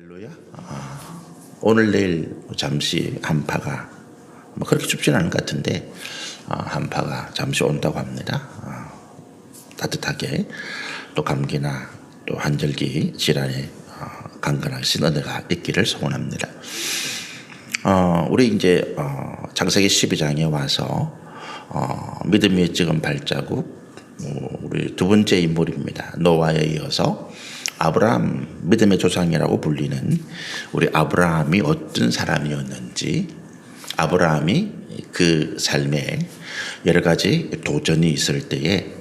할렐루야. 오늘 내일 잠시 한파가 그렇게 춥지는 않을 것 같은데 한파가 잠시 온다고 합니다. 따뜻하게 또 감기나 또 환절기 질환에 강건하신 은혜가 있기를 소원합니다. 우리 이제 창세기 12장에 와서 믿음의 찍은 발자국, 우리 두 번째 인물입니다. 노아에 이어서 아브라함, 믿음의 조상이라고 불리는 우리 아브라함이 어떤 사람이었는지, 아브라함이 그 삶에 여러 가지 도전이 있을 때에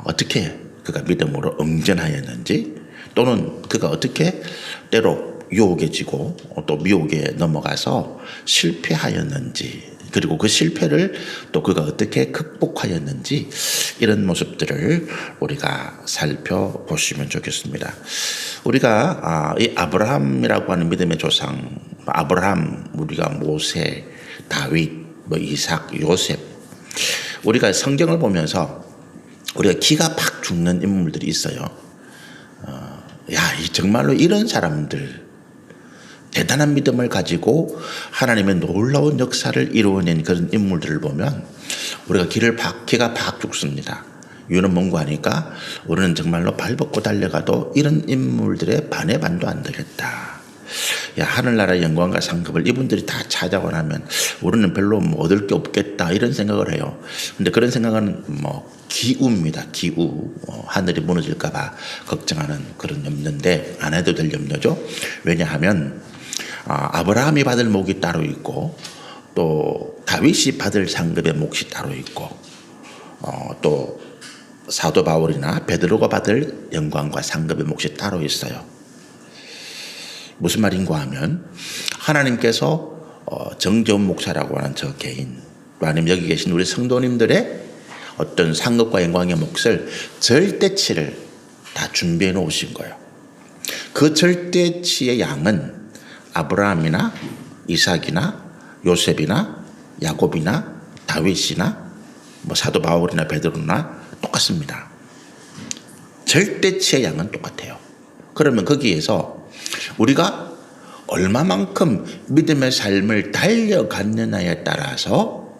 어떻게 그가 믿음으로 응전하였는지, 또는 그가 어떻게 때로 유혹에 지고 또 미혹에 넘어가서 실패하였는지, 그리고 그 실패를 또 그가 어떻게 극복하였는지, 이런 모습들을 우리가 살펴보시면 좋겠습니다. 우리가 이 아브라함이라고 하는 믿음의 조상, 아브라함, 우리가 모세, 다윗, 이삭, 요셉, 우리가 성경을 보면서 우리가 기가 팍 죽는 인물들이 있어요. 정말로 이런 사람들, 대단한 믿음을 가지고 하나님의 놀라운 역사를 이루어낸 그런 인물들을 보면 우리가 기가 팍 죽습니다. 이유는 뭔가 하니까 우리는 정말로 발벗고 달려가도 이런 인물들의 반의 반도 안 되겠다. 하늘나라의 영광과 상급을 이분들이 다 차지하고 나면 우리는 별로 얻을 게 없겠다, 이런 생각을 해요. 근데 그런 생각은 기우입니다. 기우. 하늘이 무너질까봐 걱정하는 그런 염려인데 안 해도 될 염려죠. 왜냐하면 아브라함이 받을 목이 따로 있고, 또 다윗이 받을 상급의 몫이 따로 있고, 또 사도 바울이나 베드로가 받을 영광과 상급의 몫이 따로 있어요. 무슨 말인가 하면 하나님께서 정재훈 목사라고 하는 저 개인, 또 아니면 여기 계신 우리 성도님들의 어떤 상급과 영광의 몫을, 절대치를 다 준비해 놓으신 거예요. 그 절대치의 양은 아브라함이나 이삭이나 요셉이나 야곱이나 다윗이나 사도 바울이나 베드로나 똑같습니다. 절대치의 양은 똑같아요. 그러면 거기에서 우리가 얼마만큼 믿음의 삶을 달려갔느냐에 따라서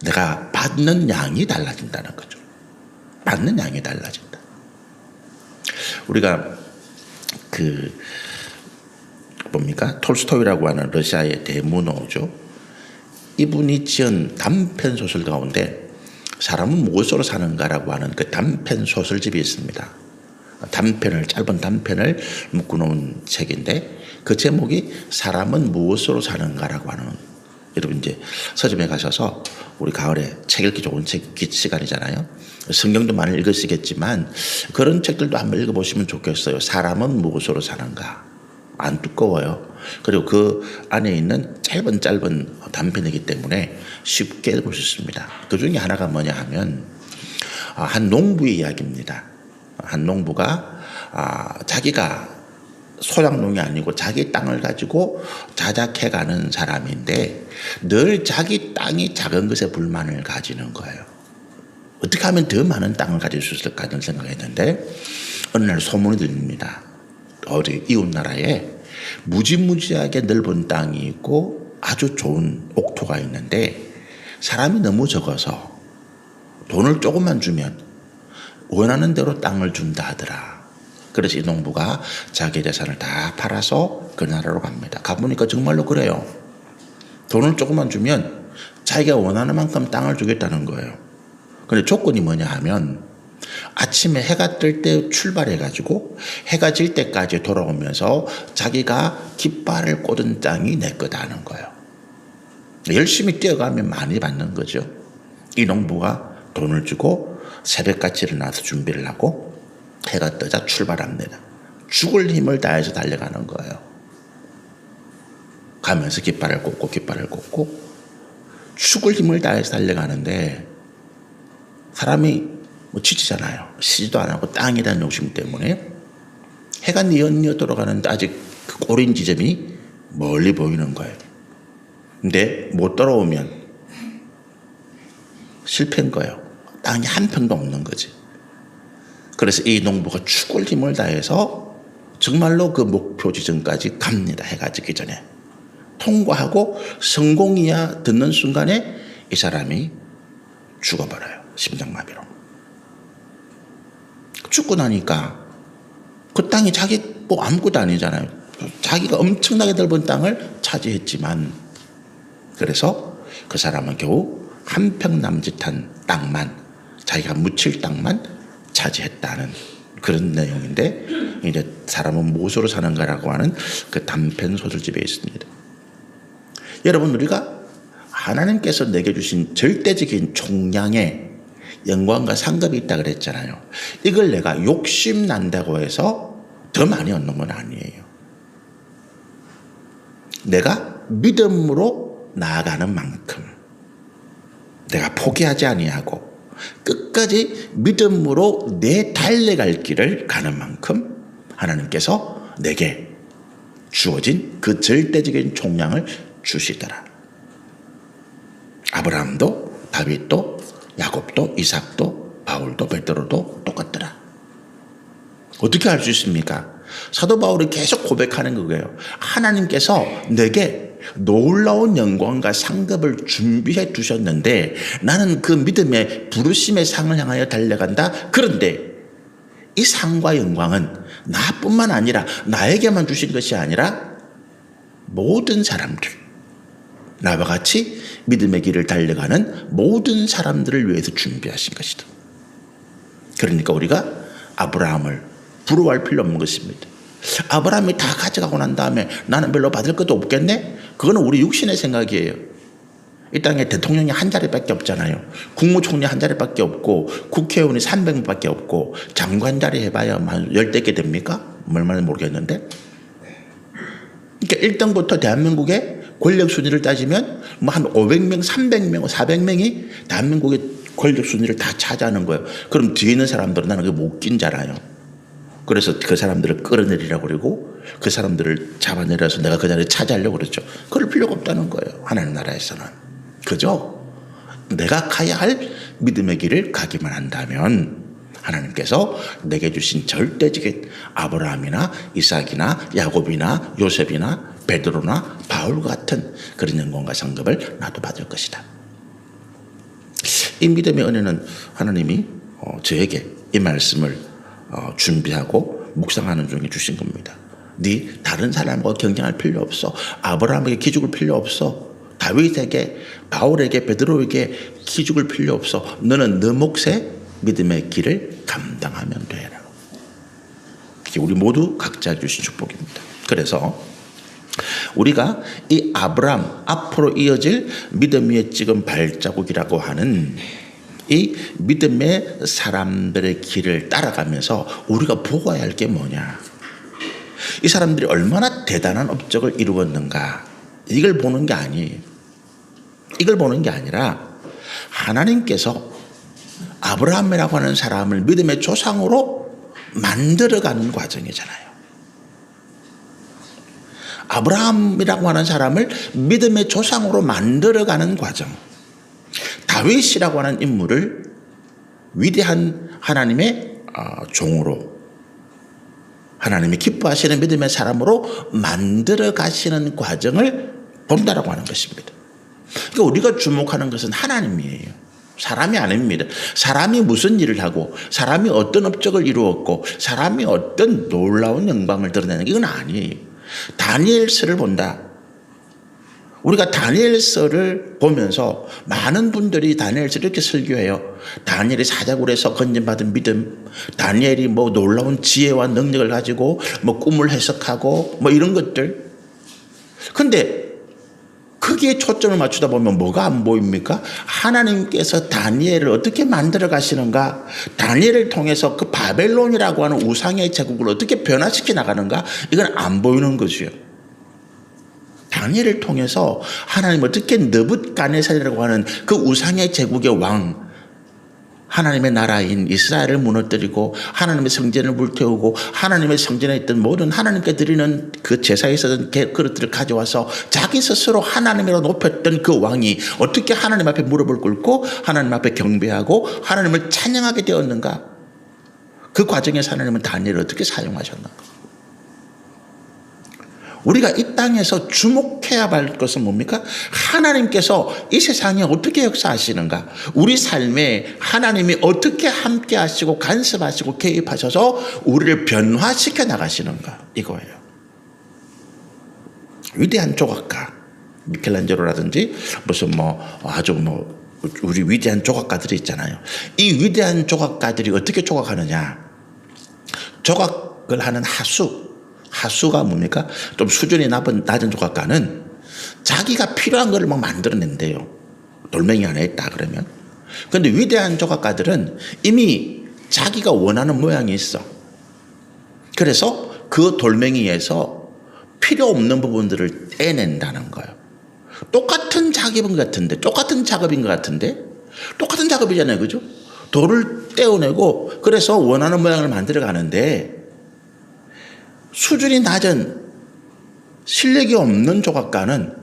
내가 받는 양이 달라진다는 거죠. 받는 양이 달라진다. 우리가 톨스토이라고 하는 러시아의 대문호죠. 이분이 지은 단편 소설 가운데 사람은 무엇으로 사는가라고 하는 그 단편 소설집이 있습니다. 짧은 단편을 묶어놓은 책인데 그 제목이 사람은 무엇으로 사는가라고 하는, 여러분 이제 서점에 가셔서 우리 가을에 책 읽기 좋은 시간이잖아요. 성경도 많이 읽으시겠지만 그런 책들도 한번 읽어보시면 좋겠어요. 사람은 무엇으로 사는가. 안 두꺼워요. 그리고 그 안에 있는 짧은 단편이기 때문에 쉽게 읽을 수 있습니다. 그 중에 하나가 뭐냐 하면 한 농부의 이야기입니다. 한 농부가 자기가 소작농이 아니고 자기 땅을 가지고 자작해가는 사람인데 늘 자기 땅이 작은 것에 불만을 가지는 거예요. 어떻게 하면 더 많은 땅을 가질 수 있을까 하는 생각을 했는데 어느 날 소문이 들립니다. 어디 이웃나라에 무지무지하게 넓은 땅이 있고 아주 좋은 옥토가 있는데 사람이 너무 적어서 돈을 조금만 주면 원하는 대로 땅을 준다 하더라. 그래서 이 농부가 자기 재산을 다 팔아서 그 나라로 갑니다. 가보니까 정말로 그래요. 돈을 조금만 주면 자기가 원하는 만큼 땅을 주겠다는 거예요. 그런데 조건이 뭐냐 하면 아침에 해가 뜰 때 출발해가지고 해가 질 때까지 돌아오면서 자기가 깃발을 꽂은 땅이 내 거다 하는 거예요. 열심히 뛰어가면 많이 받는 거죠. 이 농부가 돈을 주고 새벽같이 일어나서 준비를 하고 해가 뜨자 출발합니다. 죽을 힘을 다해서 달려가는 거예요. 가면서 깃발을 꽂고 죽을 힘을 다해서 달려가는데 사람이 지치잖아요. 쉬지도 안 하고 땅이라는 욕심 때문에 해가 뉘엿뉘엿 돌아가는데 아직 그 꼬린 지점이 멀리 보이는 거예요. 근데 못 돌아오면 실패인 거예요. 땅이 한 평도 없는 거지. 그래서 이 농부가 죽을 힘을 다해서 정말로 그 목표 지점까지 갑니다. 해가 지기 전에. 통과하고 성공이야 듣는 순간에 이 사람이 죽어버려요. 심장마비로. 죽고 나니까 그 땅이 자기 뭐 아무것도 아니잖아요. 자기가 엄청나게 넓은 땅을 차지했지만 그래서 그 사람은 겨우 한 평 남짓한 땅만, 자기가 묻힐 땅만 차지했다는 그런 내용인데, 이제 사람은 무엇으로 사는가라고 하는 그 단편 소설집에 있습니다. 여러분, 우리가 하나님께서 내게 주신 절대적인 총량의 영광과 상급이 있다 그랬잖아요. 이걸 내가 욕심 난다고 해서 더 많이 얻는 건 아니에요. 내가 믿음으로 나아가는 만큼, 내가 포기하지 아니하고 끝까지 믿음으로 내 달려갈 길을 가는 만큼 하나님께서 내게 주어진 그 절대적인 총량을 주시더라. 아브라함도 다윗도 야곱도 이삭도 바울도 베드로도 똑같더라. 어떻게 알 수 있습니까? 사도 바울이 계속 고백하는 거예요. 하나님께서 내게 놀라운 영광과 상급을 준비해 두셨는데 나는 그 믿음의 부르심의 상을 향하여 달려간다. 그런데 이 상과 영광은 나뿐만 아니라 나에게만 주신 것이 아니라 모든 사람들, 나와 같이 믿음의 길을 달려가는 모든 사람들을 위해서 준비하신 것이다. 그러니까 우리가 아브라함을 부러워할 필요 없는 것입니다. 아브라함이 다 가져가고 난 다음에 나는 별로 받을 것도 없겠네? 그거는 우리 육신의 생각이에요. 이 땅에 대통령이 한 자리밖에 없잖아요. 국무총리 한 자리밖에 없고 국회의원이 300명밖에 없고 장관 자리 해봐야 한 10대 개 됩니까? 얼마나 모르겠는데. 그러니까 1등부터 대한민국의 권력 순위를 따지면 뭐 한 500명, 300명, 400명이 대한민국의 권력 순위를 다 차지하는 거예요. 그럼 뒤에 있는 사람들은 나는 그게 못 낀잖아요. 그래서 그 사람들을 끌어내리라고 그러고 그 사람들을 잡아내려서 내가 그 자리를 차지하려고 그러죠. 그럴 필요가 없다는 거예요. 하나님 나라에서는. 그죠? 내가 가야 할 믿음의 길을 가기만 한다면 하나님께서 내게 주신 절대적인 아브라함이나 이삭이나 야곱이나 요셉이나 베드로나 바울 같은 그런 영광과 상급을 나도 받을 것이다. 이 믿음의 은혜는 하나님이 저에게 이 말씀을 준비하고 묵상하는 중에 주신 겁니다. 네 다른 사람과 경쟁할 필요 없어. 아브라함에게 기죽을 필요 없어. 다윗에게, 바울에게, 베드로에게 기죽을 필요 없어. 너는 너 몫의 믿음의 길을 감당하면 돼. 이게 우리 모두 각자 주신 축복입니다. 그래서 우리가 이 아브라함 앞으로 이어질 믿음 위에 찍은 발자국이라고 하는 이 믿음의 사람들의 길을 따라가면서 우리가 보아야 할 게 뭐냐? 이 사람들이 얼마나 대단한 업적을 이루었는가? 이걸 보는 게 아니에요. 이걸 보는 게 아니라 하나님께서 아브라함이라고 하는 사람을 믿음의 조상으로 만들어가는 과정이잖아요. 아브라함이라고 하는 사람을 믿음의 조상으로 만들어가는 과정. 다윗이라고 하는 인물을 위대한 하나님의 종으로, 하나님이 기뻐하시는 믿음의 사람으로 만들어 가시는 과정을 본다라고 하는 것입니다. 그러니까 우리가 주목하는 것은 하나님이에요. 사람이 아닙니다. 사람이 무슨 일을 하고 사람이 어떤 업적을 이루었고 사람이 어떤 놀라운 영광을 드러내는 게 이건 아니에요. 다니엘서를 본다. 우리가 다니엘서를 보면서 많은 분들이 다니엘서를 이렇게 설교해요. 다니엘이 사자굴에서 건진받은 믿음, 다니엘이 뭐 놀라운 지혜와 능력을 가지고 뭐 꿈을 해석하고 뭐 이런 것들. 근데 거기에 초점을 맞추다 보면 뭐가 안 보입니까? 하나님께서 다니엘을 어떻게 만들어 가시는가? 다니엘을 통해서 그 바벨론이라고 하는 우상의 제국을 어떻게 변화시켜 나가는가? 이건 안 보이는 거죠. 다니엘을 통해서 하나님 어떻게 느붓갓네살이라고 하는 그 우상의 제국의 왕, 하나님의 나라인 이스라엘을 무너뜨리고 하나님의 성전을 불태우고 하나님의 성전에 있던 모든 하나님께 드리는 그 제사에 있었던 그릇들을 가져와서 자기 스스로 하나님이라 높였던 그 왕이 어떻게 하나님 앞에 무릎을 꿇고 하나님 앞에 경배하고 하나님을 찬양하게 되었는가? 그 과정에서 하나님은 다니엘을 어떻게 사용하셨는가? 우리가 이 땅에서 주목해야 할 것은 뭡니까? 하나님께서 이 세상에 어떻게 역사하시는가? 우리 삶에 하나님이 어떻게 함께 하시고 간섭하시고 개입하셔서 우리를 변화시켜 나가시는가? 이거예요. 위대한 조각가 미켈란젤로라든지 무슨 아주 우리 위대한 조각가들이 있잖아요. 이 위대한 조각가들이 어떻게 조각하느냐? 조각을 하는 하수가 뭡니까? 좀 수준이 낮은 조각가는 자기가 필요한 걸 막 만들어낸대요. 돌멩이 안에 있다 그러면. 그런데 위대한 조각가들은 이미 자기가 원하는 모양이 있어. 그래서 그 돌멩이에서 필요 없는 부분들을 떼낸다는 거예요. 똑같은 작업인 것 같은데, 똑같은 작업이잖아요. 그죠? 돌을 떼어내고 그래서 원하는 모양을 만들어 가는데 수준이 낮은 실력이 없는 조각가는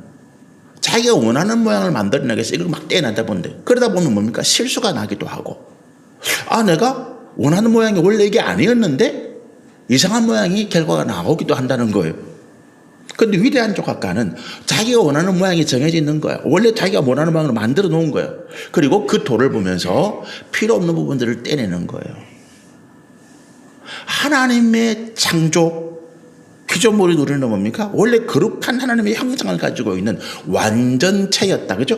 자기가 원하는 모양을 만들어내기 위해서 이걸 막 떼어내다 본대. 그러다 보면 뭡니까? 실수가 나기도 하고, 내가 원하는 모양이 원래 이게 아니었는데 이상한 모양이 결과가 나오기도 한다는 거예요. 그런데 위대한 조각가는 자기가 원하는 모양이 정해져 있는 거야. 원래 자기가 원하는 모양으로 만들어 놓은 거예요. 그리고 그 돌을 보면서 필요 없는 부분들을 떼내는 거예요. 하나님의 창조 피조물이 누리는 뭡니까? 원래 거룩한 하나님의 형상을 가지고 있는 완전체였다. 그죠?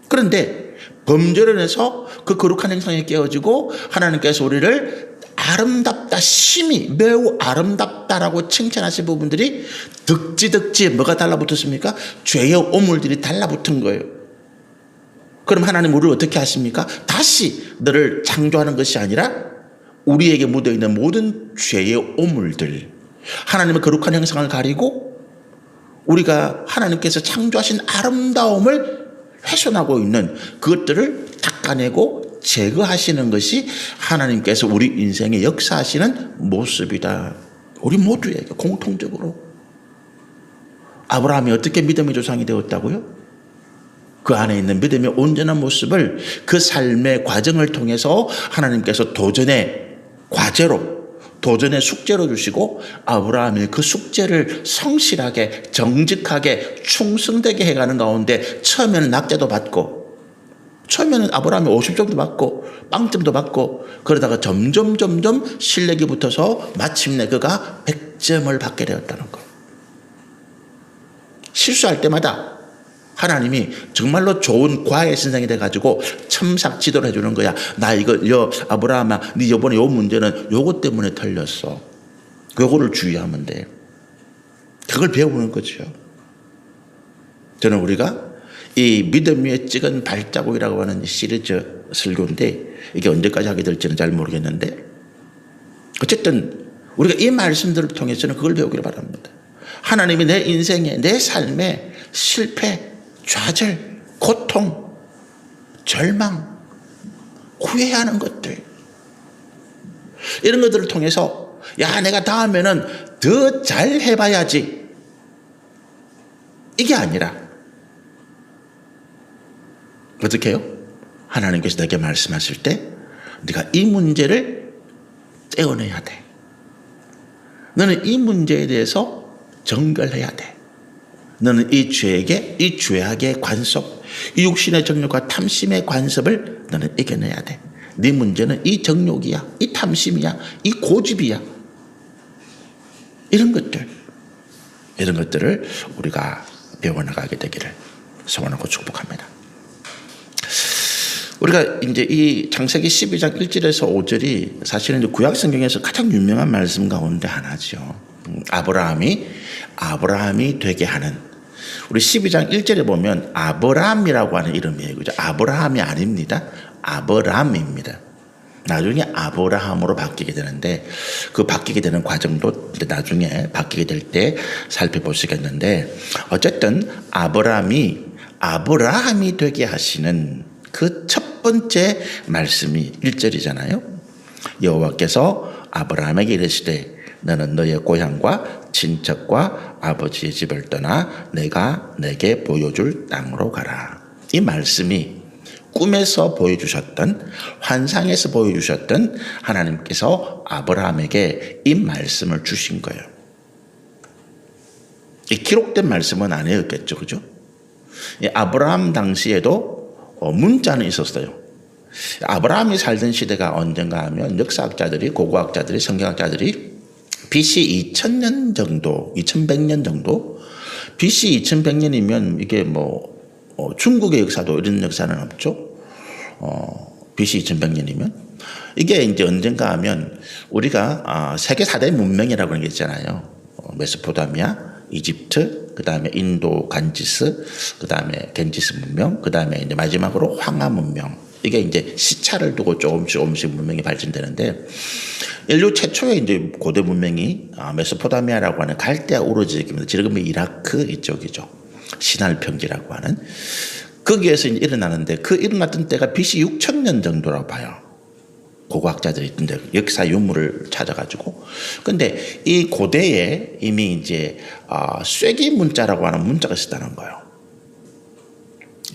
그런데 범죄를 해서 그 거룩한 형상이 깨어지고 하나님께서 우리를 아름답다, 심히 매우 아름답다라고 칭찬하신 부분들이 덕지 뭐가 달라붙었습니까? 죄의 오물들이 달라붙은 거예요. 그럼 하나님 우리를 어떻게 하십니까? 다시 너를 창조하는 것이 아니라 우리에게 묻어있는 모든 죄의 오물들, 하나님의 거룩한 형상을 가리고 우리가 하나님께서 창조하신 아름다움을 훼손하고 있는 그것들을 닦아내고 제거하시는 것이 하나님께서 우리 인생에 역사하시는 모습이다. 우리 모두에게 공통적으로. 아브라함이 어떻게 믿음의 조상이 되었다고요? 그 안에 있는 믿음의 온전한 모습을 그 삶의 과정을 통해서 하나님께서 도전의 과제로, 도전의 숙제로 주시고 아브라함이 그 숙제를 성실하게 정직하게 충성되게 해가는 가운데 처음에는 낙제도 받고, 처음에는 아브라함이 50점도 받고 빵점도 받고, 그러다가 점점 실력이 붙어서 마침내 그가 100점을 받게 되었다는 거예요. 실수할 때마다 하나님이 정말로 좋은 과외 선생이 돼가지고 첨삭 지도를 해주는 거야. 나 이거 아브라함아, 네 이번에 요 문제는 요것 때문에 틀렸어. 요거를 주의하면 돼. 그걸 배우는 거죠. 저는 우리가 이 믿음 위에 찍은 발자국이라고 하는 시리즈 설교인데 이게 언제까지 하게 될지는 잘 모르겠는데, 어쨌든 우리가 이 말씀들을 통해서는 그걸 배우기를 바랍니다. 하나님이 내 인생에, 내 삶에 실패, 좌절, 고통, 절망, 후회하는 것들, 이런 것들을 통해서 내가 다음에는 더 잘 해봐야지, 이게 아니라 어떻게 해요? 하나님께서 내게 말씀하실 때 네가 이 문제를 떼어내야 돼. 너는 이 문제에 대해서 정결해야 돼. 너는 이 죄악의 관섭, 이 육신의 정욕과 탐심의 관섭을 너는 이겨내야 돼. 네 문제는 이 정욕이야, 이 탐심이야, 이 고집이야. 이런 것들을 우리가 배워나가게 되기를 소원하고 축복합니다. 우리가 이제 이 창세기 12장 1절에서 5절이 사실은 이제 구약 성경에서 가장 유명한 말씀 가운데 하나죠. 아브라함이 되게 하는, 우리 12장 1절에 보면 아브람이라고 하는 이름이에요. 그죠? 아브라함이 아닙니다. 아브람입니다. 나중에 아브라함으로 바뀌게 되는데 그 바뀌게 되는 과정도 나중에 바뀌게 될 때 살펴보시겠는데, 어쨌든 아브라함이 되게 하시는 그 첫 번째 말씀이 1절이잖아요. 여호와께서 아브라함에게 이르시되 너는 너의 고향과 친척과 아버지의 집을 떠나 내가 내게 보여줄 땅으로 가라. 이 말씀이 꿈에서 보여주셨던, 환상에서 보여주셨던 하나님께서 아브라함에게 이 말씀을 주신 거예요. 기록된 말씀은 아니었겠죠. 그죠? 아브라함 당시에도 문자는 있었어요. 아브라함이 살던 시대가 언젠가 하면 역사학자들이, 고고학자들이, 성경학자들이 BC 2000년 정도, 2100년 정도, BC 2100년이면 이게 뭐 중국의 역사도 이런 역사는 없죠. BC 2100년이면 이게 이제 언젠가 하면 우리가 세계 4대 문명이라고 하는 게 있잖아요. 메소포타미아, 이집트, 그 다음에 인도 간지스, 그 다음에 겐지스 문명, 그 다음에 이제 마지막으로 황하 문명. 이게 이제 시차를 두고 조금씩 문명이 발전되는데, 인류 최초의 이제 고대 문명이 메소포타미아라고 하는 갈대아 우르지역입니다. 지금의 이라크 이쪽이죠. 시날 평지라고 하는. 거기에서 이제 일어나는데, 그 일어났던 때가 BC 6000년 정도라고 봐요. 고고학자들이 있던데 역사 유물을 찾아가지고. 근데 이 고대에 이미 이제 쐐기 문자라고 하는 문자가 있었다는 거예요.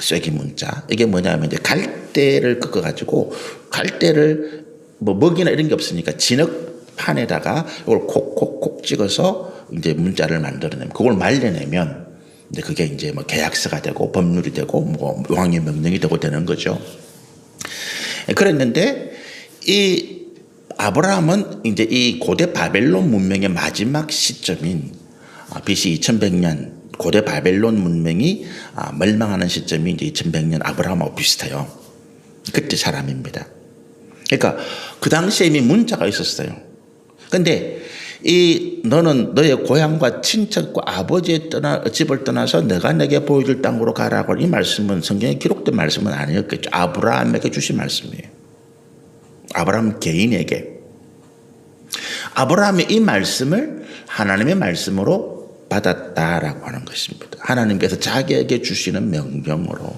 쐐기 문자. 이게 뭐냐면 이제 갈대를 꺾어가지고, 갈대를 뭐 먹이나 이런 게 없으니까 진흙판에다가 이걸 콕콕콕 찍어서 이제 문자를 만들어내면, 그걸 말려내면 이제 그게 이제 뭐 계약서가 되고 법률이 되고 뭐 왕의 명령이 되고 되는 거죠. 그랬는데 이 아브라함은 이제 이 고대 바벨론 문명의 마지막 시점인 BC 2100년 고대 바벨론 문명이 멸망하는 시점이 이제 2100년 아브라함하고 비슷해요. 그때 사람입니다. 그러니까 그 당시에 이미 문자가 있었어요. 근데 너는 너의 고향과 친척과 아버지의 집을 떠나서 내가 내게 보여줄 땅으로 가라고, 이 말씀은 성경에 기록된 말씀은 아니었겠죠. 아브라함에게 주신 말씀이에요. 아브라함 개인에게. 아브라함이 이 말씀을 하나님의 말씀으로 받았다라고 하는 것입니다. 하나님께서 자기에게 주시는 명령으로.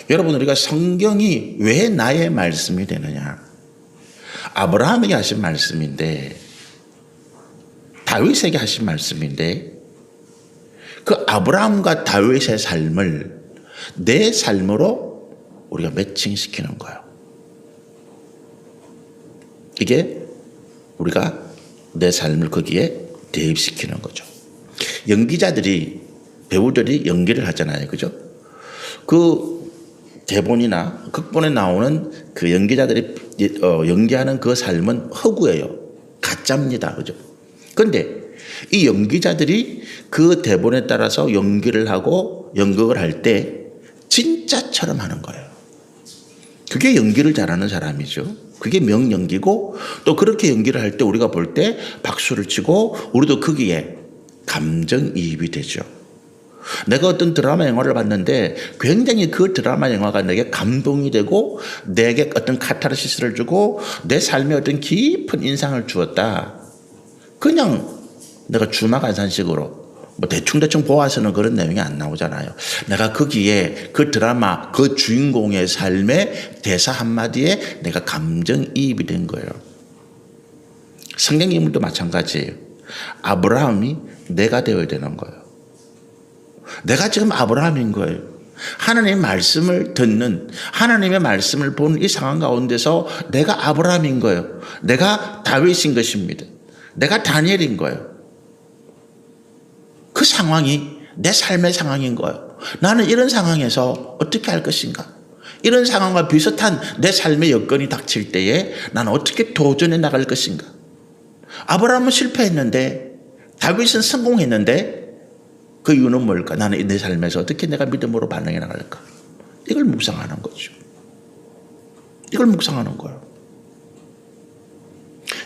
여러분, 우리가 성경이 왜 나의 말씀이 되느냐? 아브라함에게 하신 말씀인데, 다윗에게 하신 말씀인데, 그 아브라함과 다윗의 삶을 내 삶으로 우리가 매칭시키는 거예요. 이게 우리가 내 삶을 거기에 대입시키는 거죠. 연기자들이, 배우들이 연기를 하잖아요. 그죠? 그 대본이나 극본에 나오는 그 연기자들이 연기하는 그 삶은 허구예요. 가짜입니다. 그죠? 근데 이 연기자들이 그 대본에 따라서 연기를 하고 연극을 할 때 진짜처럼 하는 거예요. 그게 연기를 잘하는 사람이죠. 그게 명연기고, 또 그렇게 연기를 할 때 우리가 볼 때 박수를 치고 우리도 거기에 감정이입이 되죠. 내가 어떤 드라마 영화를 봤는데 굉장히 그 드라마 영화가 내게 감동이 되고 내게 어떤 카타르시스를 주고 내 삶에 어떤 깊은 인상을 주었다. 그냥 내가 주마간산식으로 뭐 대충 보아서는 그런 내용이 안 나오잖아요. 내가 거기에 그 드라마 그 주인공의 삶의 대사 한마디에 내가 감정이입이 된 거예요. 성경 인물도 마찬가지예요. 아브라함이 내가 되어야 되는 거예요. 내가 지금 아브라함인 거예요. 하나님의 말씀을 듣는, 하나님의 말씀을 보는 이 상황 가운데서 내가 아브라함인 거예요. 내가 다윗인 것입니다. 내가 다니엘인 거예요. 그 상황이 내 삶의 상황인 거예요. 나는 이런 상황에서 어떻게 할 것인가? 이런 상황과 비슷한 내 삶의 여건이 닥칠 때에 나는 어떻게 도전해 나갈 것인가? 아브라함은 실패했는데 다윗은 성공했는데 그 이유는 뭘까? 나는 내 삶에서 어떻게 내가 믿음으로 반응해 나갈까? 이걸 묵상하는 거죠. 이걸 묵상하는 거예요.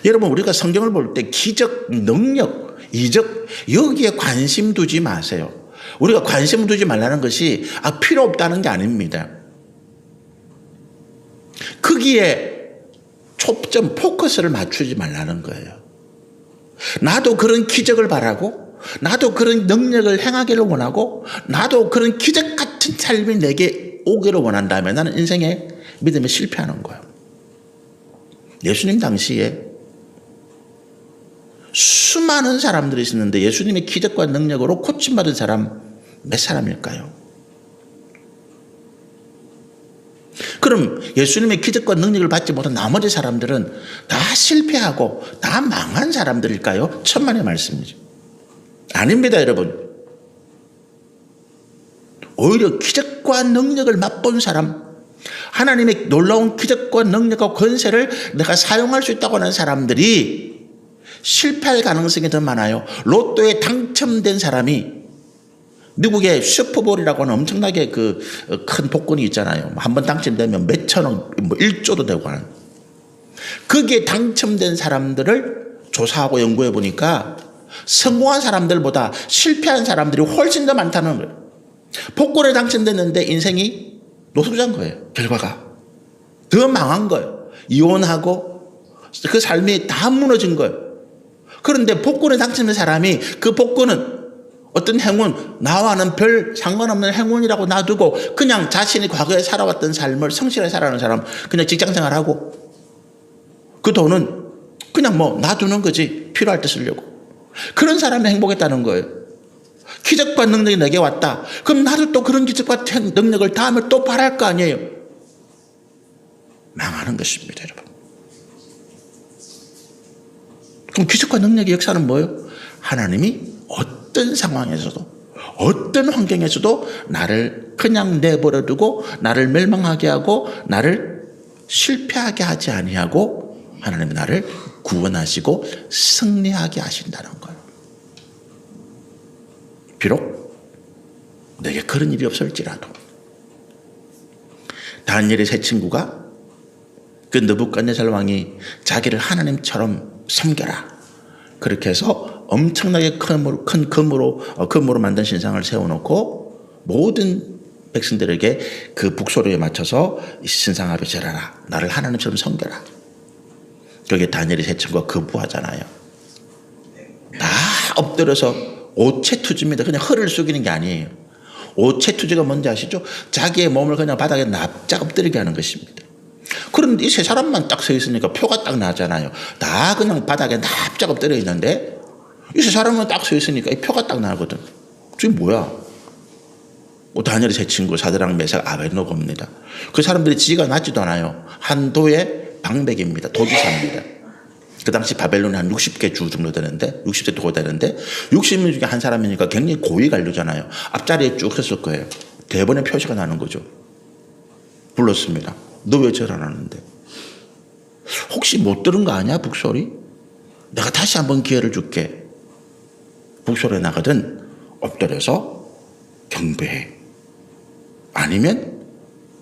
여러분, 우리가 성경을 볼 때 기적, 능력, 이적, 여기에 관심 두지 마세요. 우리가 관심 두지 말라는 것이 필요 없다는 게 아닙니다. 거기에 초점, 포커스를 맞추지 말라는 거예요. 나도 그런 기적을 바라고, 나도 그런 능력을 행하기를 원하고, 나도 그런 기적 같은 삶이 내게 오기를 원한다면 나는 인생에 믿음에 실패하는 거예요. 예수님 당시에 수많은 사람들이 있었는데 예수님의 기적과 능력으로 고침받은 사람 몇 사람일까요? 그럼 예수님의 기적과 능력을 받지 못한 나머지 사람들은 다 실패하고 다 망한 사람들일까요? 천만의 말씀이죠. 아닙니다, 여러분. 오히려 기적과 능력을 맛본 사람, 하나님의 놀라운 기적과 능력과 권세를 내가 사용할 수 있다고 하는 사람들이 실패할 가능성이 더 많아요. 로또에 당첨된 사람이 미국의 슈퍼볼이라고 하는 엄청나게 그 큰 복권이 있잖아요. 한번 당첨되면 몇 천억, 1조도 되고 하는. 거기에 당첨된 사람들을 조사하고 연구해 보니까 성공한 사람들보다 실패한 사람들이 훨씬 더 많다는 거예요. 복권에 당첨됐는데 인생이 노숙자인 거예요. 결과가. 더 망한 거예요. 이혼하고 그 삶이 다 무너진 거예요. 그런데 복권에 당첨된 사람이 그 복권은 어떤 행운, 나와는 별 상관없는 행운이라고 놔두고 그냥 자신이 과거에 살아왔던 삶을 성실하게 살아가는 사람, 그냥 직장생활하고 그 돈은 그냥 뭐 놔두는 거지. 필요할 때 쓰려고. 그런 사람이 행복했다는 거예요. 기적과 능력이 내게 왔다. 그럼 나도 또 그런 기적과 능력을 다음에 또 바랄 거 아니에요. 망하는 것입니다, 여러분. 그럼 기적과 능력의 역사는 뭐예요? 하나님이 어떤 상황에서도 어떤 환경에서도 나를 그냥 내버려 두고 나를 멸망하게 하고 나를 실패하게 하지 아니하고 하나님이 나를 구원하시고 승리하게 하신다는 거예요. 비록 내게 그런 일이 없을지라도. 다니엘의 세 친구가 그 느부갓네살 왕이 자기를 하나님처럼 섬겨라, 그렇게 해서 엄청나게 큰 금으로 만든 신상을 세워놓고 모든 백성들에게 그 북소리에 맞춰서 신상 앞에 절하라, 나를 하나님처럼 섬겨라. 거기에 다니엘이 세 친구가 거부하잖아요. 다 엎드려서 오체투지입니다. 그냥 허리를 숙이는 게 아니에요. 오체투지가 뭔지 아시죠? 자기의 몸을 그냥 바닥에 납작 엎드리게 하는 것입니다. 그런데 이 세 사람만 딱 서 있으니까 표가 딱 나잖아요. 다 그냥 바닥에 납작 엎드려 있는데 이 세 사람만 딱 서 있으니까 이 표가 딱 나거든. 저게 뭐야? 다니엘의 세 친구 사드락 메삭 아벳노고입니다. 그 사람들이 지위가 낮지도 않아요. 한도의 방백입니다. 도지사입니다. 그 당시 바벨론이 한 60개 주 정도 되는데 60대 정도 되는데 60명 중에 한 사람이니까 굉장히 고위 관료잖아요. 앞자리에 쭉 섰을 거예요. 대본에 표시가 나는 거죠. 불렀습니다. 너 왜 절 안 하는데? 혹시 못 들은 거 아니야, 북소리? 내가 다시 한번 기회를 줄게. 북소리에 나거든 엎드려서 경배해. 아니면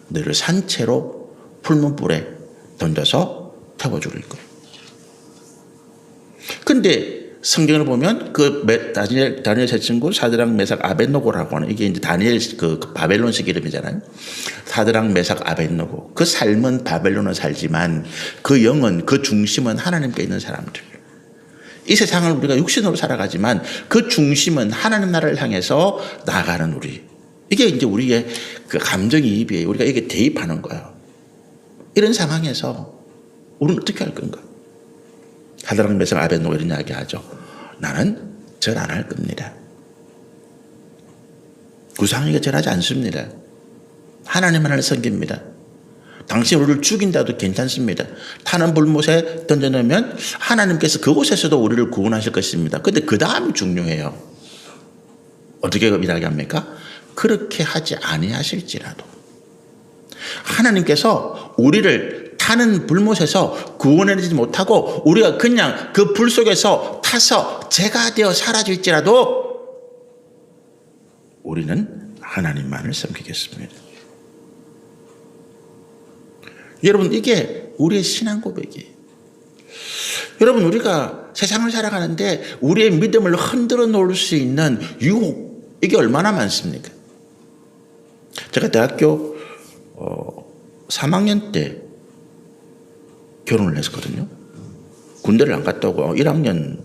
너를 산채로 풀문불에 던져서 태워 죽일 거야. 근데 성경을 보면 그 다니엘 세 친구 사드락 메삭 아벳노고라고 하는, 이게 이제 다니엘 그 바벨론식 이름이잖아요. 사드락 메삭 아벳노고. 그 삶은 바벨론에 살지만 그 영은, 그 중심은 하나님께 있는 사람들. 이 세상을 우리가 육신으로 살아가지만 그 중심은 하나님 나라를 향해서 나아가는 우리. 이게 이제 우리의 그 감정이입이에요. 우리가 이게 대입하는 거예요. 이런 상황에서 우리는 어떻게 할 건가? 사드락 메삭 아벳노고 이런 이야기 하죠. 나는 절 안 할 겁니다. 구상에게 절하지 않습니다. 하나님만을 섬깁니다. 당신 우리를 죽인다도 괜찮습니다. 타는 불못에 던져놓으면 하나님께서 그곳에서도 우리를 구원하실 것입니다. 근데 그 다음이 중요해요. 어떻게 이야기합니까? 그렇게 하지 아니하실지라도 하나님께서 우리를 타는 불못에서 구원해내지 못하고 우리가 그냥 그 불 속에서 타서 재가 되어 사라질지라도 우리는 하나님만을 섬기겠습니다. 여러분, 이게 우리의 신앙 고백이에요. 여러분, 우리가 세상을 살아가는데 우리의 믿음을 흔들어 놓을 수 있는 유혹, 이게 얼마나 많습니까? 제가 대학교 3학년 때 결혼을 했었거든요. 군대를 안 갔다 오고 1학년,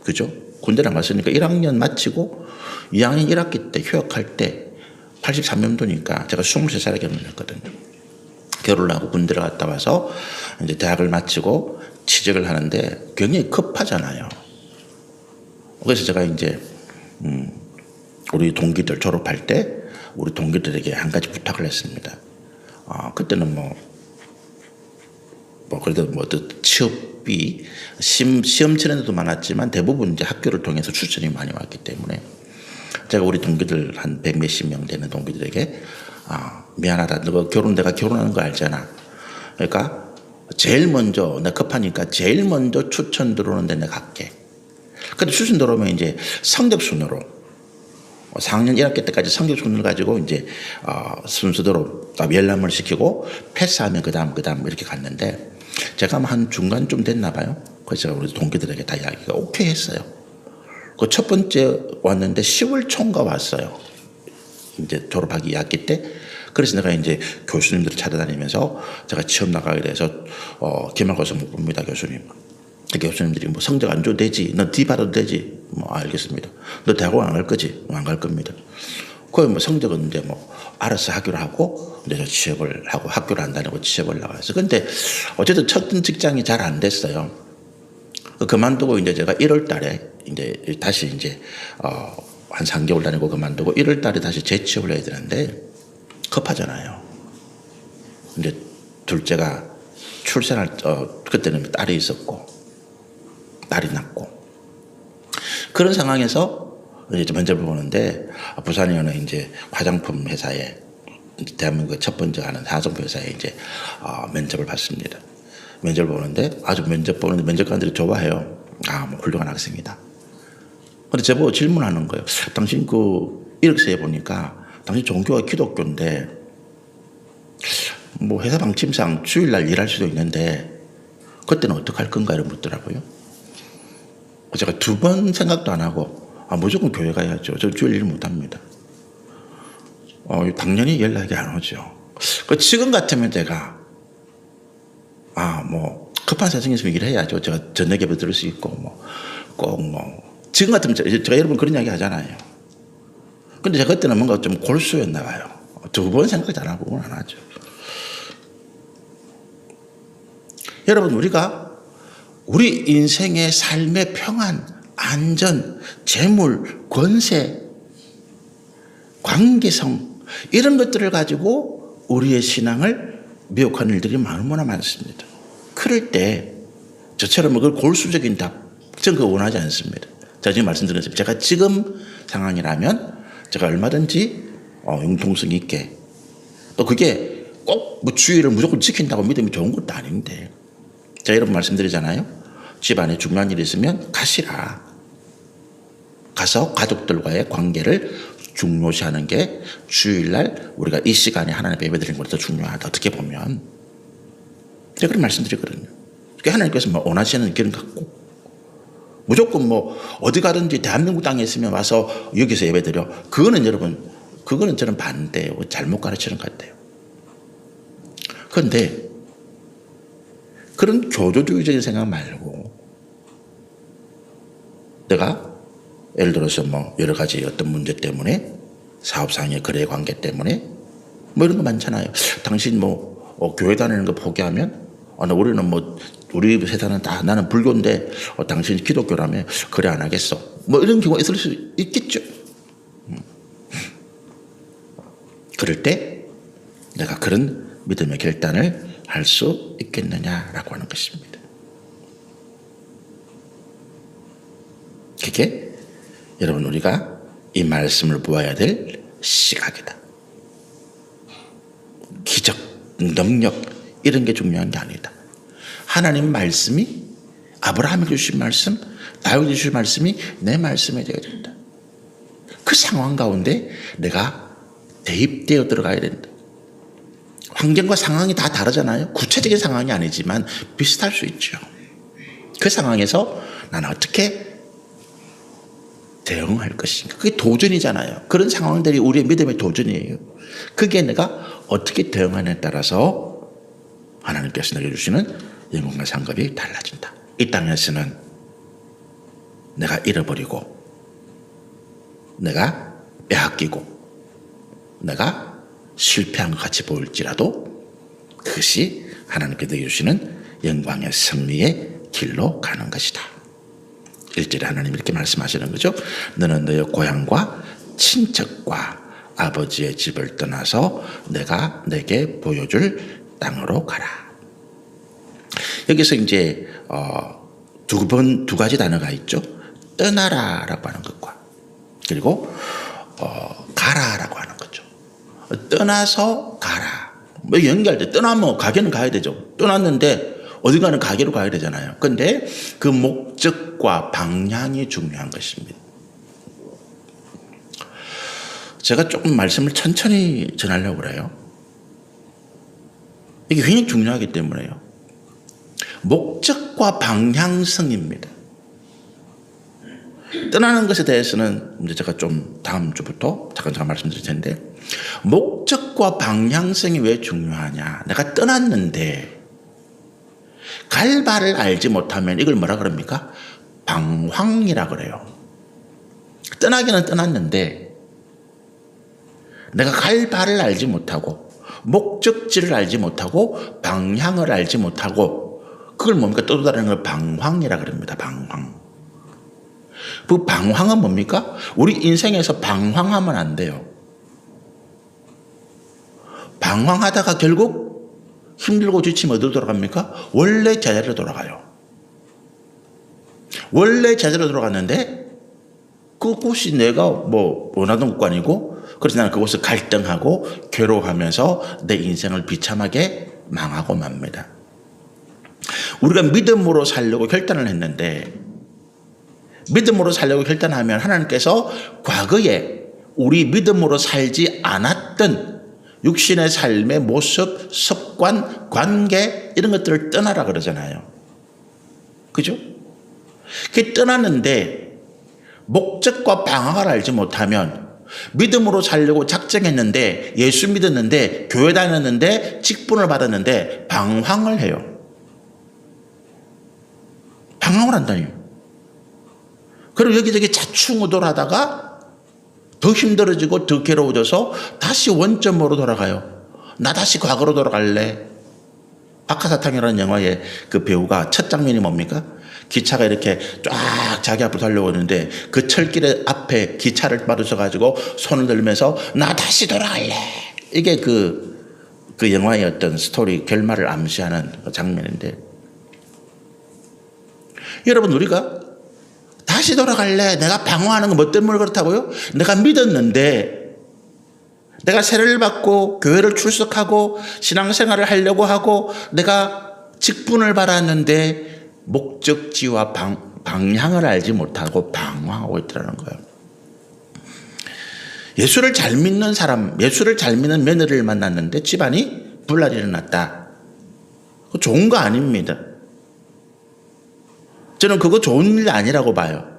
그죠? 군대를 안 갔으니까 1학년 마치고 2학년 1학기 때 휴학할 때 83년도니까 제가 23살에 결혼을 했거든요. 결혼을 하고 군대를 갔다 와서 이제 대학을 마치고 취직을 하는데 굉장히 급하잖아요. 그래서 제가 이제 우리 동기들 졸업할 때 우리 동기들에게 한 가지 부탁을 했습니다. 그때는 뭐 그래도 뭐 취업비 시험 치는 데도 많았지만 대부분 이제 학교를 통해서 추천이 많이 왔기 때문에 제가 우리 동기들 한 100몇십 명 되는 동기들에게 미안하다. 내가 결혼하는 거 알잖아. 그러니까 제일 먼저 나 급하니까 제일 먼저 추천 들어오는 데 내가 갈게. 근데 추천 들어오면 이제 성적 순으로 4학년 1학기 때까지 성적 순을 가지고 이제 순서대로 열람을 시키고 패스하면 그다음 이렇게 갔는데 제가 한 중간쯤 됐나 봐요. 그래서 제가 우리 동기들에게 다 이야기가 오케이 했어요. 그 첫 번째 왔는데 10월 초인가 왔어요. 이제 졸업하기 2학기 때. 그래서 내가 이제 교수님들을 찾아다니면서 제가 취업 나가게 돼서 기말고사 못 봅니다, 교수님. 교수님들이 뭐 성적 안 줘도 되지. 너 D 받아도 되지. 뭐 알겠습니다. 너 대학원 안 갈 거지? 안 갈 겁니다. 그 뭐 성적은 이제 뭐 알아서 하기로 하고 이제 저 취업을 하고 학교를 안 다니고 취업을 나가서 근데 어쨌든 첫 직장이 잘 안 됐어요. 그만두고 이제 제가 1월 달에 이제 다시 이제 한 3개월 다니고 그만두고 1월 달에 다시 재취업을 해야 되는데 급하잖아요. 이제 둘째가 출산할 그때는 딸이 있었고 딸이 낳고 그런 상황에서 이제 면접을 보는데 부산에 있는 이제 화장품 회사에 대한민국 첫 번째 하는 화장품 회사에 이제 면접을 받습니다. 면접을 보는데 아주 면접보는데 면접관들이 좋아해요. 뭐 훌륭한 학생이다. 근데 저보고 질문하는 거예요. 당신 그 이력서에 보니까 당신 종교가 기독교인데 뭐 회사 방침상 주일날 일할 수도 있는데 그때는 어떡할 건가를 묻더라고요. 제가 2번 생각도 안 하고 무조건 교회 가야죠. 저 주일 일 못합니다. 당연히 연락이 안 오죠. 지금 같으면 제가 뭐 급한 사정이 있으면 일해야죠. 제가 저녁에 들을 수 있고 꼭 지금 같으면 제가 여러분 그런 이야기 하잖아요. 근데 제가 그때는 뭔가 좀 골수였나 봐요. 2번 생각 안 하고 안 하죠. 여러분 우리 인생의 삶의 평안, 안전, 재물, 권세, 관계성 이런 것들을 가지고 우리의 신앙을 미혹하는 일들이 너무나 많습니다. 그럴 때 저처럼 그걸 골수적인 답, 저는 그거 원하지 않습니다. 제가 지금 말씀드렸습니다. 제가 지금 상황이라면 제가 얼마든지 융통성 있게 또 그게 꼭 뭐 주의를 무조건 지킨다고 믿음이 좋은 것도 아닌데 제가 여러분 말씀드리잖아요. 집안에 중요한 일이 있으면 가시라. 가서 가족들과의 관계를 중요시하는 게 주일날 우리가 이 시간에 하나님 예배드리는 것도 중요하다. 어떻게 보면 제가 그런 말씀드리거든요. 하나님께서 원하시는 길은 같고 무조건 어디 가든지 대한민국 땅에 있으면 와서 여기서 예배드려. 그거는 저는 반대예요. 잘못 가르치는 것 같아요. 그런데 그런 교조주의적인 생각 말고 내가 예를 들어서 여러 가지 어떤 문제 때문에 사업상의 거래 관계 때문에 이런 거 많잖아요. 당신 교회 다니는 거 포기하면 우리는 우리 회사는 다 나는 불교인데 당신 기독교라면 그래 안 하겠어. 이런 경우가 있을 수 있겠죠. 그럴 때 내가 그런 믿음의 결단을 할 수 있겠느냐라고 하는 것입니다. 그게 여러분 우리가 이 말씀을 보아야 될 시각이다. 기적, 능력 이런 게 중요한 게 아니다. 하나님 말씀이 아브라함에게 주신 말씀, 다윗에게 주신 말씀이 내 말씀이 되어야 된다. 그 상황 가운데 내가 대입되어 들어가야 된다. 환경과 상황이 다 다르잖아요. 구체적인 상황이 아니지만 비슷할 수 있죠. 그 상황에서 나는 어떻게 대응할 것인가. 그게 도전이잖아요. 그런 상황들이 우리의 믿음의 도전이에요. 그게 내가 어떻게 대응하느냐에 따라서 하나님께서 내게 주시는 영광과 상급이 달라진다. 이 땅에서는 내가 잃어버리고 내가 빼앗기고 내가 실패한 것 같이 보일지라도 그것이 하나님께 내게 주시는 영광의 승리의 길로 가는 것이다. 1절에 하나님 이렇게 말씀하시는 거죠. 너는 너의 고향과 친척과 아버지의 집을 떠나서 내가 내게 보여줄 땅으로 가라. 여기서 이제 두 가지 단어가 있죠. 떠나라라고 하는 것과 그리고 가라라고 하는 거죠. 떠나서 가라. 뭐 연기할 때 떠나면 가게는 가야 되죠. 떠났는데 어딘가는 가게로 가야 되잖아요. 그런데 그 목적과 방향이 중요한 것입니다. 제가 조금 말씀을 천천히 전하려고 그래요. 이게 굉장히 중요하기 때문에요. 목적과 방향성입니다. 떠나는 것에 대해서는 이제 제가 좀 다음 주부터 잠깐 말씀드릴 텐데, 목적과 방향성이 왜 중요하냐. 내가 떠났는데 갈 바를 알지 못하면 이걸 뭐라 그럽니까? 방황이라 그래요. 떠나기는 떠났는데 내가 갈 바를 알지 못하고 목적지를 알지 못하고 방향을 알지 못하고 그걸 뭡니까? 떠도다니는 걸 방황이라 그럽니다. 방황. 그 방황은 뭡니까? 우리 인생에서 방황하면 안 돼요. 방황하다가 결국 힘들고 지치면 어디로 돌아갑니까? 원래 제자리로 돌아가요. 원래 제자리로 돌아갔는데 그곳이 내가 뭐 원하던 곳가 아니고, 그래서 나는 그곳을 갈등하고 괴로워하면서 내 인생을 비참하게 망하고 맙니다. 우리가 믿음으로 살려고 결단을 했는데, 믿음으로 살려고 결단하면 하나님께서 과거에 우리 믿음으로 살지 않았던 육신의 삶의 모습, 습관, 관계 이런 것들을 떠나라 그러잖아요. 그죠? 그 떠났는데 목적과 방향을 알지 못하면 믿음으로 살려고 작정했는데 예수 믿었는데 교회 다녔는데 직분을 받았는데 방황을 해요. 방황을 한다니요. 그리고 여기저기 자충우돌하다가 더 힘들어지고 더 괴로워져서 다시 원점으로 돌아가요. 나 다시 과거로 돌아갈래. 박하사탕이라는 영화의 그 배우가 첫 장면이 뭡니까? 기차가 이렇게 쫙 자기 앞으로 달려오는데 그 철길 앞에 기차를 마주쳐가지고 손을 들면서 나 다시 돌아갈래. 이게 그 영화의 어떤 스토리 결말을 암시하는 장면인데, 여러분 우리가 다시 돌아갈래. 내가 방황하는 건 뭐 때문에 그렇다고요? 내가 믿었는데 내가 세례를 받고 교회를 출석하고 신앙생활을 하려고 하고 내가 직분을 받았는데 목적지와 방향을 알지 못하고 방황하고 있다는 거예요. 예수를 잘 믿는 사람, 예수를 잘 믿는 며느리를 만났는데 집안이 분란이 일어났다. 그거 좋은 거 아닙니다. 저는 그거 좋은 일 아니라고 봐요.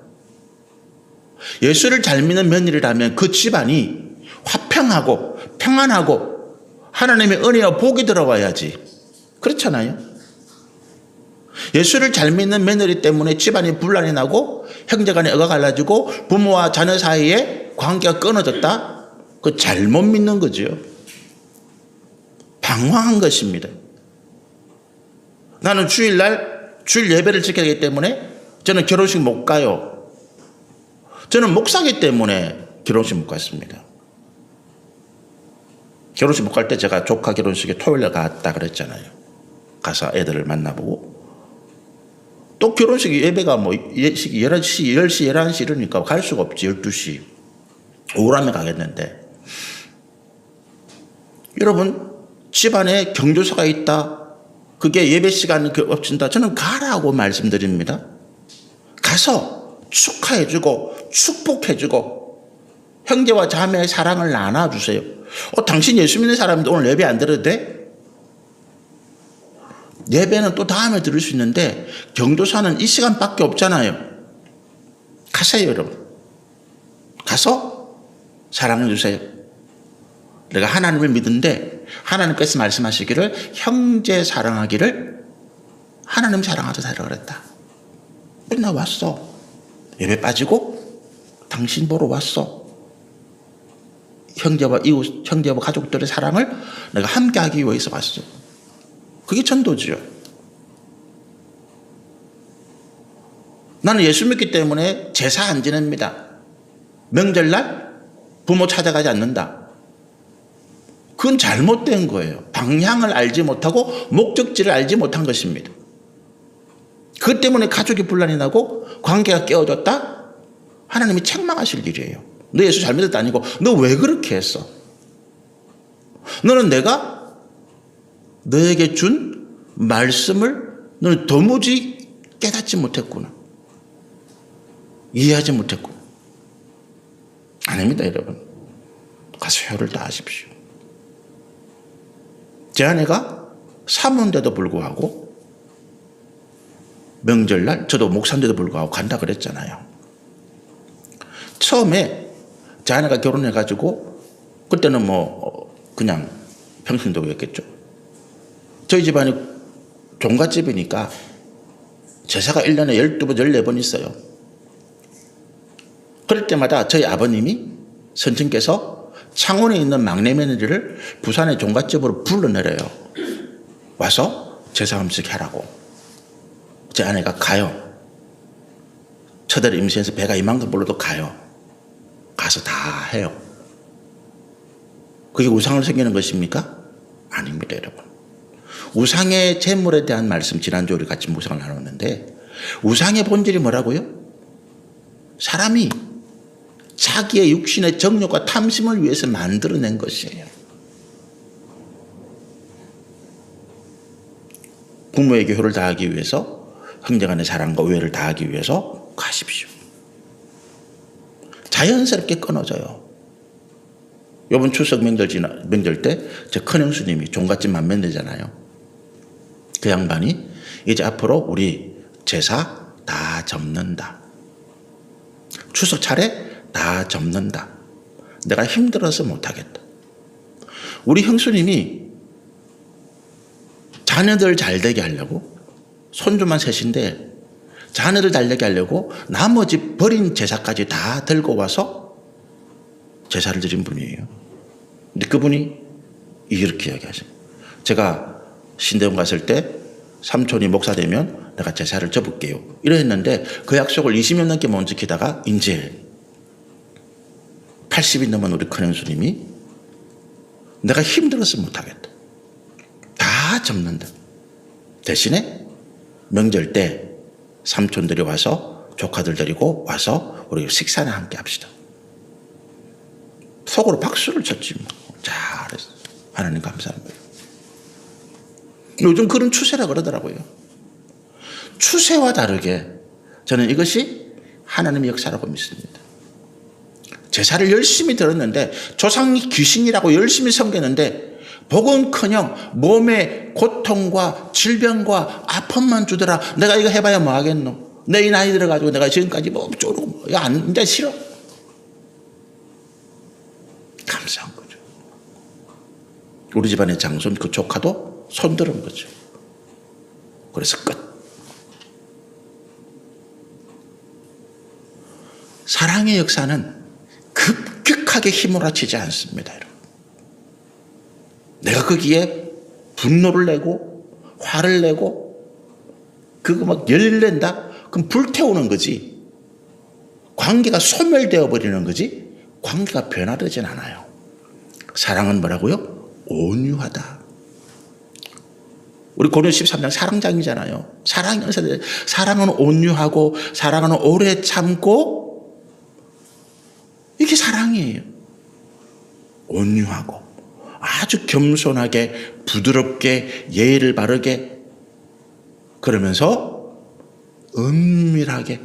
예수를 잘 믿는 며느리라면 그 집안이 화평하고 평안하고 하나님의 은혜와 복이 들어와야지. 그렇잖아요. 예수를 잘 믿는 며느리 때문에 집안이 분란이 나고 형제간에 어가 갈라지고 부모와 자녀 사이에 관계가 끊어졌다. 그거 잘못 믿는 거죠. 방황한 것입니다. 나는 주일날 주일 예배를 지켜야 하기 때문에 저는 결혼식 못 가요. 저는 목사기 때문에 결혼식 못 갔습니다. 결혼식 못 갈 때 제가 조카 결혼식에 토요일에 갔다 그랬잖아요. 가서 애들을 만나보고. 또 결혼식 예배가 뭐 11시, 11시 이러니까 갈 수가 없지. 12시. 오후라면 가겠는데. 여러분, 집안에 경조사가 있다. 그게 예배 시간이 없진다. 저는 가라고 말씀드립니다. 가서 축하해주고 축복해주고 형제와 자매의 사랑을 나눠주세요. 당신 예수 믿는 사람인데 오늘 예배 안 들어도 돼? 예배는 또 다음에 들을 수 있는데 경조사는 이 시간밖에 없잖아요. 가세요, 여러분. 가서 사랑해주세요. 내가 하나님을 믿는데 하나님께서 말씀하시기를 형제 사랑하기를 하나님 사랑하자 살라 그랬다. 나 왔어. 예배 빠지고 당신 보러 왔어. 형제와 이웃, 형제와 가족들의 사랑을 내가 함께하기 위해서 왔어. 그게 전도지요. 나는 예수 믿기 때문에 제사 안 지냅니다. 명절날 부모 찾아가지 않는다. 그건 잘못된 거예요. 방향을 알지 못하고 목적지를 알지 못한 것입니다. 그것 때문에 가족이 분란이 나고 관계가 깨어졌다? 하나님이 책망하실 일이에요. 너 예수 잘 믿었다 아니고 너 왜 그렇게 했어? 너는 내가 너에게 준 말씀을 너는 도무지 깨닫지 못했구나. 이해하지 못했구나. 아닙니다, 여러분. 가서 혀를 다하십시오. 제 아내가 사모인데도 불구하고 명절날 저도 목사인데도 불구하고 간다 그랬잖아요. 처음에 제 아내가 결혼해가지고 그때는 뭐 그냥 평신도였겠죠. 저희 집안이 종갓집이니까 제사가 1년에 12번, 14번 있어요. 그럴 때마다 저희 아버님이 선친께서 창원에 있는 막내 며느리를 부산의 종갓집으로 불러내려요. 와서 제사 음식 하라고. 제 아내가 가요. 첫애를 임신해서 배가 이만큼 불러도 가요. 가서 다 해요. 그게 우상을 섬기는 것입니까? 아닙니다, 여러분. 우상의 재물에 대한 말씀 지난주 우리 같이 묵상을 나눴는데 우상의 본질이 뭐라고요? 사람이 자기의 육신의 정욕과 탐심을 위해서 만들어낸 것이에요. 부모에게 효를 다하기 위해서 형제간의 사랑과 우애를 다하기 위해서 가십시오. 자연스럽게 끊어져요. 이번 추석 명절 때 제 큰형수님이 종갓집 맏며느리잖아요. 그 양반이 이제 앞으로 우리 제사 다 접는다. 추석 차례 다 접는다. 내가 힘들어서 못하겠다. 우리 형수님이 자녀들 잘 되게 하려고 손주만 셋인데 자녀들 잘 되게 하려고 나머지 버린 제사까지 다 들고 와서 제사를 드린 분이에요. 근데 그분이 이렇게 이야기하십니다. 제가 신대원 갔을 때 삼촌이 목사 되면 내가 제사를 접을게요. 이랬는데 그 약속을 20년 넘게 못 지키다가 이제 80이 넘은 우리 큰형수님이 내가 힘들어서 못하겠다. 다 접는다. 대신에 명절 때 삼촌들이 와서 조카들 데리고 와서 우리 식사나 함께 합시다. 속으로 박수를 쳤지. 잘했어. 하나님 감사합니다. 요즘 그런 추세라 그러더라고요. 추세와 다르게 저는 이것이 하나님의 역사라고 믿습니다. 제사를 열심히 들었는데 조상이 귀신이라고 열심히 섬겼는데 복은커녕 몸에 고통과 질병과 아픔만 주더라. 내가 이거 해봐야 뭐 하겠노? 내 이 나이 들어가지고 내가 지금까지 뭐 쪼르고 이거 안 이제 싫어. 감사한 거죠. 우리 집안의 장손 그 조카도 손들은 거죠. 그래서 끝. 사랑의 역사는 급격하게 휘몰아치지 않습니다, 여러분. 내가 거기에 분노를 내고 화를 내고 그거 막 열을 낸다? 그럼 불태우는 거지. 관계가 소멸되어 버리는 거지. 관계가 변화되진 않아요. 사랑은 뭐라고요? 온유하다. 우리 고린도 13장 사랑장이잖아요. 사랑은 온유하고 사랑은 오래 참고 이게 사랑이에요. 온유하고 아주 겸손하게 부드럽게 예의를 바르게 그러면서 은밀하게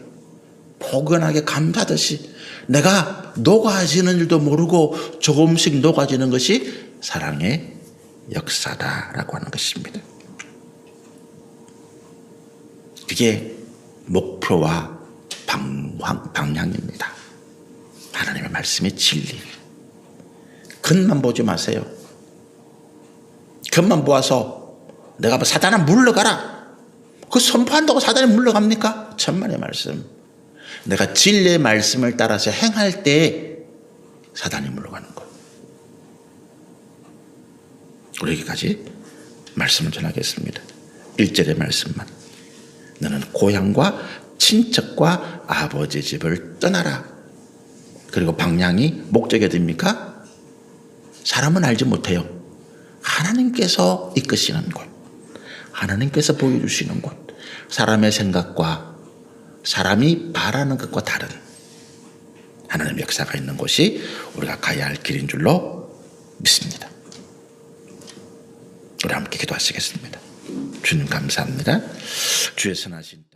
포근하게 감싸듯이 내가 녹아지는 일도 모르고 조금씩 녹아지는 것이 사랑의 역사다라고 하는 것입니다. 그게 목표와 방향입니다. 하나님의 말씀의 진리. 겉만 보지 마세요. 겉만 보아서 내가 뭐 사단아 물러가라. 그 선포한다고 사단이 물러갑니까? 천만의 말씀. 내가 진리의 말씀을 따라서 행할 때 사단이 물러가는 것. 우리에게까지 말씀을 전하겠습니다. 1절의 말씀만. 너는 고향과 친척과 아버지 집을 떠나라. 그리고 방향이 목적이 어디입니까? 사람은 알지 못해요. 하나님께서 이끄시는 곳, 하나님께서 보여주시는 곳, 사람의 생각과 사람이 바라는 것과 다른 하나님의 역사가 있는 곳이 우리가 가야 할 길인 줄로 믿습니다. 우리 함께 기도하시겠습니다. 주님 감사합니다. 주의 선하신